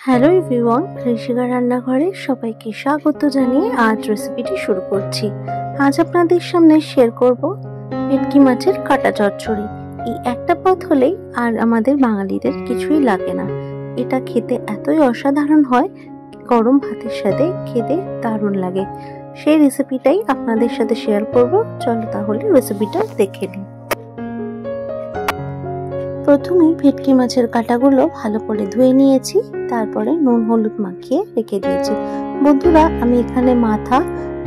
Hello everyone, Rishika রান্নাঘরে সবাইকে স্বাগত জানিয়ে আজ রেসিপিটি শুরু করছি। আজ আপনাদের সামনে শেয়ার করব ভেটকি মাছের কাটা চচ্চড়ি। এই একটা পদ হলেই আর আমাদের বাঙালিদের কিছুই লাগে না। এটা খেতে এতই অসাধারণ হয়, গরম ভাতের সাথে খেতে দারুণ লাগে। সেই রেসিপিটাই আপনাদের সাথে শেয়ার করব। চলো তাহলে রেসিপিটা দেখে নিই। প্রথমেই ভেটকি মাছের কাঁটাগুলো ভালো করে ধুয়ে নিয়েছি, তারপরে নুন হলুদ মাখিয়ে রেখে দিয়েছি। বন্ধুরা, আমি এখানে মাথা,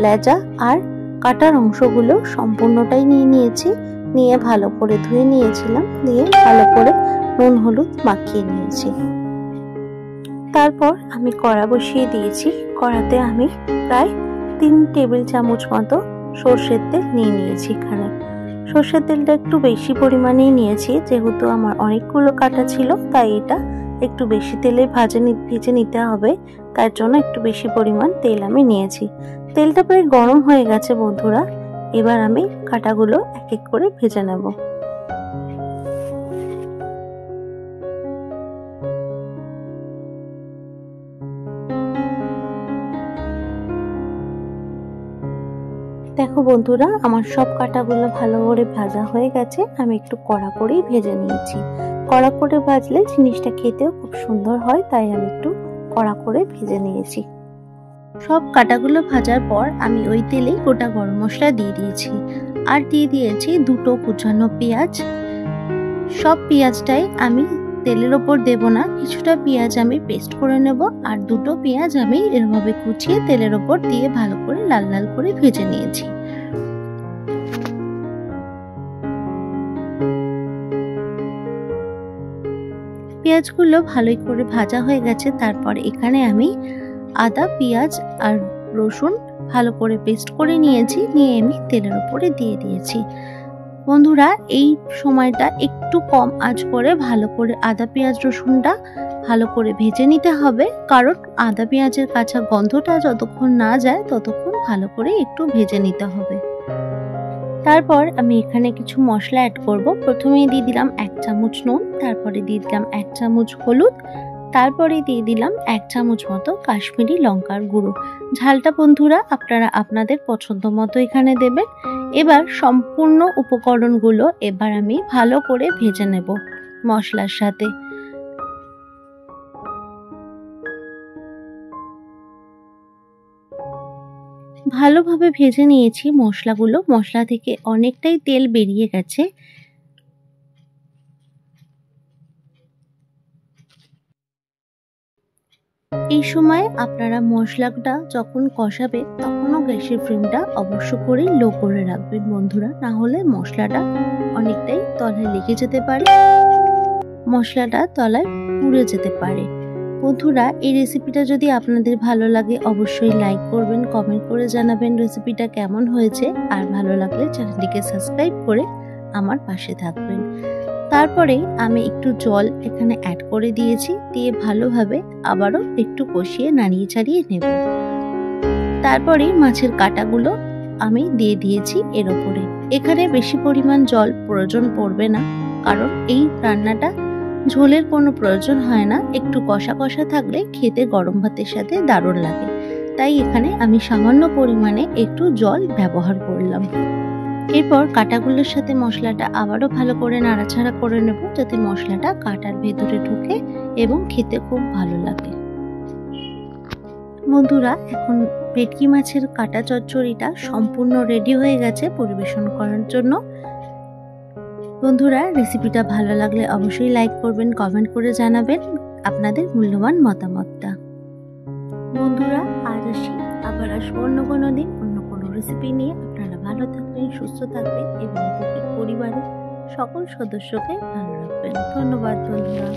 লেজা আর কাটার অংশগুলো সম্পূর্ণটাই নিয়েছি। নিয়ে ভালো করে ধুয়ে নিয়েছিলাম, দিয়ে ভালো করে নুন হলুদ মাখিয়ে নিয়েছি। তারপর আমি কড়া বসিয়ে দিয়েছি। কড়াতে আমি প্রায় 3 টেবিল চামচ মতো সর্ষের তেল নিয়েছি। এখানে সর্ষের তেলটা একটু বেশি পরিমাণেই নিয়েছি, যেহেতু আমার অনেকগুলো কাটা ছিল, তাই এটা একটু বেশি তেলে ভেজে নিতে হবে। তার জন্য একটু বেশি পরিমাণ তেল আমি নিয়েছি। তেলটা প্রায় গরম হয়ে গেছে বন্ধুরা। এবার আমি কাটাগুলো এক এক করে ভেজে নেব। দেখো বন্ধুরা, আমার সব কাটাগুলো ভালো করে ভাজা হয়ে গেছে। আমি একটু কড়া করেই ভেজে নিয়েছি। কড়া করে ভাজলে জিনিসটা খেতেও খুব সুন্দর হয়, তাই আমি একটু কড়া করে ভেজে নিয়েছি। সব কাটাগুলো ভাজার পর আমি ওই তেলেই গোটা গরম মশলা দিয়ে দিয়েছি, আর দিয়ে দিয়েছি 2টো কুচানো পেঁয়াজ। সব পেঁয়াজটাই আমি তেলের ওপর দেব না, কিছুটা পেঁয়াজ আমি পেস্ট করে নেব, আর 2টো পেঁয়াজ আমি এরভাবে কুচিয়ে তেলের ওপর দিয়ে ভালো করে লাল লাল করে ভেজে নিয়েছি। পেঁয়াজগুলো ভালোই করে ভাজা হয়ে গেছে। তারপর এখানে আমি আদা, পেঁয়াজ আর রসুন ভালো করে পেস্ট করে নিয়েছি, নিয়ে আমি তেলের ওপরে দিয়ে দিয়েছি। বন্ধুরা, এই সময়টা একটু কম আঁচ করে ভালো করে আদা, পেঁয়াজ, রসুনটা ভালো করে ভেজে নিতে হবে, কারণ আদা পেঁয়াজের কাঁচা গন্ধটা যতক্ষণ না যায় ততক্ষণ ভালো করে একটু ভেজে নিতে হবে। তারপর আমি এখানে কিছু মশলা অ্যাড করব। প্রথমেই দিয়ে দিলাম 1 চামচ নুন, তারপরে দিয়ে দিলাম 1 চামচ হলুদ, তারপরে দিয়ে দিলাম 1 চামচ মতো কাশ্মীরি লঙ্কার গুঁড়ো। ঝালটা বন্ধুরা আপনারা আপনাদের পছন্দ মতো এখানে দেবেন। এবার সম্পূর্ণ উপকরণগুলো এবার আমি ভালো করে ভেজে নেব মশলার সাথে। ভালোভাবে ভেজে নিয়েছি মশলাগুলো। মশলা থেকে অনেকটাই তেল বেরিয়ে গেছে। এই সময় আপনারা মশলাটা যখন কষাবে তখনও গ্যাসের ফ্লেমটা অবশ্য করে লো করে রাখবেন বন্ধুরা, না হলে মশলাটা অনেকটাই তলায় লেগে যেতে পারে, মশলাটা তলায় পুড়ে যেতে পারে। বন্ধুরা, এই রেসিপিটা যদি আপনাদের ভালো লাগে অবশ্যই লাইক করবেন, কমেন্ট করে জানাবেন রেসিপিটা কেমন হয়েছে, আর ভালো লাগলে চ্যানেলটিকে সাবস্ক্রাইব করে আমার পাশে থাকবেন। তারপরে আমি একটু জল এখানে অ্যাড করে দিয়েছি, দিয়ে ভালোভাবে আবারও একটু কষিয়ে নাড়িয়ে চাড়িয়ে নেব। তারপরে মাছের কাঁটাগুলো আমি দিয়ে দিয়েছি এর ওপরে। এখানে বেশি পরিমাণ জল প্রয়োজন পড়বে না, কারণ এই রান্নাটা ঝোলের কোনো প্রয়োজন হয় না। একটু কষা কষা থাকলে খেতে গরম ভাতের সাথে দারুণ লাগে, তাই এখানে আমি সামান্য পরিমাণে একটু জল ব্যবহার করলাম। এরপর কাঁটাগুলোর সাথে মশলাটা আবারও ভালো করে নাড়াচাড়া করে নেব, যাতে মশলাটা কাঁটার ভেতরে ঢুকে এবং খেতে খুব ভালো লাগে। বন্ধুরা, এখন ভেটকি মাছের কাটা চচ্চড়িটা সম্পূর্ণ রেডি হয়ে গেছে পরিবেশন করার জন্য। বন্ধুরা, রেসিপিটা ভালো লাগলে অবশ্যই লাইক করবেন, কমেন্ট করে জানাবেন আপনাদের মূল্যবান মতামতটা। বন্ধুরা, আজ আসি, আবার আসবো অন্য কোনো দিন অন্য কোনো রেসিপি নিয়ে। আপনারা ভালো থাকবেন, সুস্থ থাকবেন এবং পরিবারের সকল সদস্যকে ভালো রাখবেন। ধন্যবাদ বন্ধুরা।